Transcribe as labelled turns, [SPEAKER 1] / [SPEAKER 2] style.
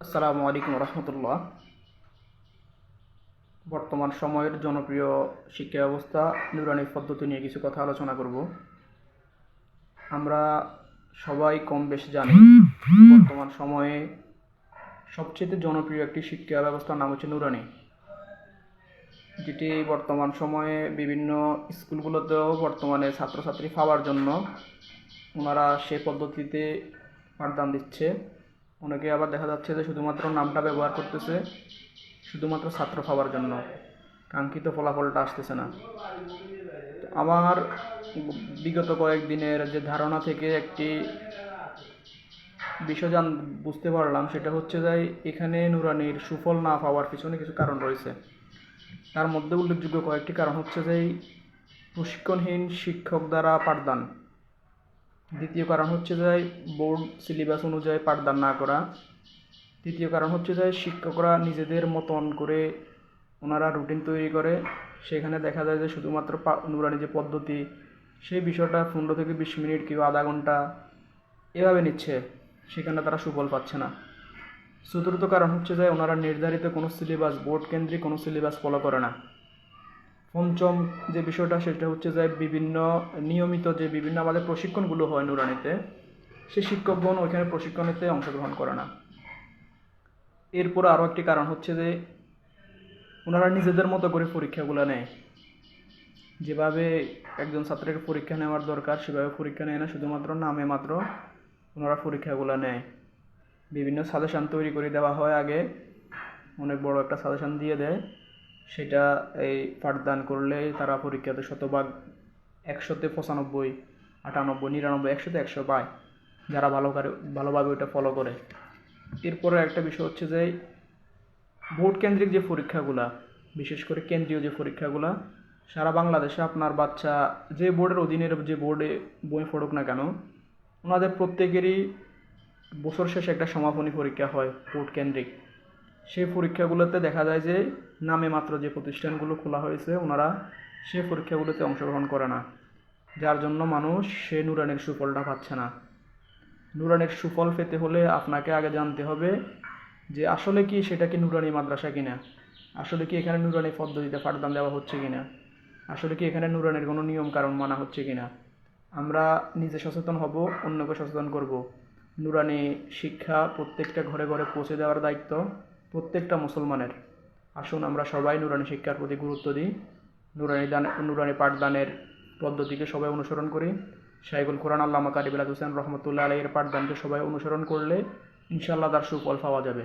[SPEAKER 1] আসসালামু আলাইকুম রহমতুল্লাহ। বর্তমান সময়ের জনপ্রিয় শিক্ষা ব্যবস্থা নুরানি পদ্ধতি নিয়ে কিছু কথা আলোচনা করব। আমরা সবাই কম বেশি জানি বর্তমান সময়ে সবচেয়ে জনপ্রিয় একটি শিক্ষা ব্যবস্থার নাম হচ্ছে নুরানি, যেটি বর্তমান সময়ে বিভিন্ন স্কুলগুলোতেও বর্তমানে ছাত্রছাত্রী পাওয়ার জন্য ওনারা সে পদ্ধতিতে পাঠদান দিচ্ছে। অনেকে আবার দেখা যাচ্ছে যে শুধুমাত্র নামটা ব্যবহার করতেছে শুধুমাত্র ছাত্র পাওয়ার জন্য, কাঙ্ক্ষিত ফলাফলটা আসতেছে না। আমার বিগত কয়েকদিনের যে ধারণা থেকে একটি বিষয় বুঝতে পারলাম, সেটা হচ্ছে যে এখানে নুরানির সুফল না পাওয়ার পিছনে কিছু কারণ রয়েছে। তার মধ্যে উল্লেখযোগ্য কয়েকটি কারণ হচ্ছে যে প্রশিক্ষণহীন শিক্ষক দ্বারা পাঠদান, দ্বিতীয় কারণ হচ্ছে যে বোর্ড সিলেবাস অনুযায়ী পাঠদান না করা, তৃতীয় কারণ হচ্ছে যে শিক্ষকরা নিজেদের মতন করে ওনারা রুটিন তৈরি করে, সেখানে দেখা যায় যে শুধুমাত্র নুরানি যে পদ্ধতি সেই বিষয়টা 15 থেকে 20 মিনিট কিংবা আধা ঘন্টা এভাবে নিচ্ছে, সেখানে তারা সুফল পাচ্ছে না। চতুর্থ কারণ হচ্ছে যে ওনারা নির্ধারিত কোনো সিলেবাস, বোর্ড কেন্দ্রিক কোনো সিলেবাস ফলো করে না। পঞ্চম যে বিষয়টা সেটা হচ্ছে যে বিভিন্ন নিয়মিত যে বিভিন্ন আমাদের প্রশিক্ষণগুলো হয় নুরানিতে, সেই শিক্ষকগণ ওইখানে প্রশিক্ষণেতে অংশগ্রহণ করে না। এরপর আরও একটি কারণ হচ্ছে যে ওনারা নিজেদের মতো করে পরীক্ষাগুলো নেয়, যেভাবে একজন ছাত্রের পরীক্ষা নেওয়ার দরকার সেভাবে পরীক্ষা নেয় না, শুধুমাত্র নামে মাত্র ওনারা পরীক্ষাগুলো নেয়। বিভিন্ন সাজেশান তৈরি করে দেওয়া হয়, আগে অনেক বড় একটা সাজেশান দিয়ে দেয়, সেটা এই পাঠদান করলে তারা পরীক্ষাতে শতভাগ 100-তে 95, 98, 99, 100-তে 100 পায়, যারা ভালোভাবে ওটা ফলো করে। এরপরে একটা বিষয় হচ্ছে যে বোর্ড কেন্দ্রিক যে পরীক্ষাগুলা, বিশেষ করে কেন্দ্রীয় যে পরীক্ষাগুলা, সারা বাংলাদেশে আপনার বাচ্চা যে বোর্ডের অধীনের যে বোর্ডে বই পড়ুক না কেন, ওনাদের প্রত্যেকেরই বছর শেষে একটা সমাপনী পরীক্ষা হয় বোর্ড কেন্দ্রিক। সেই পরীক্ষাগুলোতে দেখা যায় যে নামে মাত্র যে প্রতিষ্ঠানগুলো খোলা হয়েছে ওনারা সেই পরীক্ষাগুলোতে অংশগ্রহণ করে না, যার জন্য মানুষ সে নুরানির সুফলটা পাচ্ছে না। নুরানির সুফল পেতে হলে আপনাকে আগে জানতে হবে যে আসলে কি সেটা কি নুরানি মাদ্রাসা কিনা, আসলে কি এখানে নুরানি পদ্ধতিতে পাঠদান দেওয়া হচ্ছে কিনা, আসলে কি এখানে নুরানির কোনো নিয়ম কারণ মানা হচ্ছে কিনা। আমরা নিজে সচেতন হব, অন্যকে সচেতন করব। নুরানি শিক্ষা প্রত্যেকটা ঘরে ঘরে পৌঁছে দেওয়ার দায়িত্ব প্রত্যেকটা মুসলমানের। আসুন আমরা সবাই নুরানি শিক্ষার প্রতি গুরুত্ব দিই, নুরানি পাঠদানের পদ্ধতিকে সবাই অনুসরণ করি। শাইখুল কোরআন আল্লামা কারি বিলাত হোসেন রহমতুল্লাহ আলাইহির পাঠদানকে সবাই অনুসরণ করলে ইনশাআল্লাহ তার সুফল পাওয়া যাবে।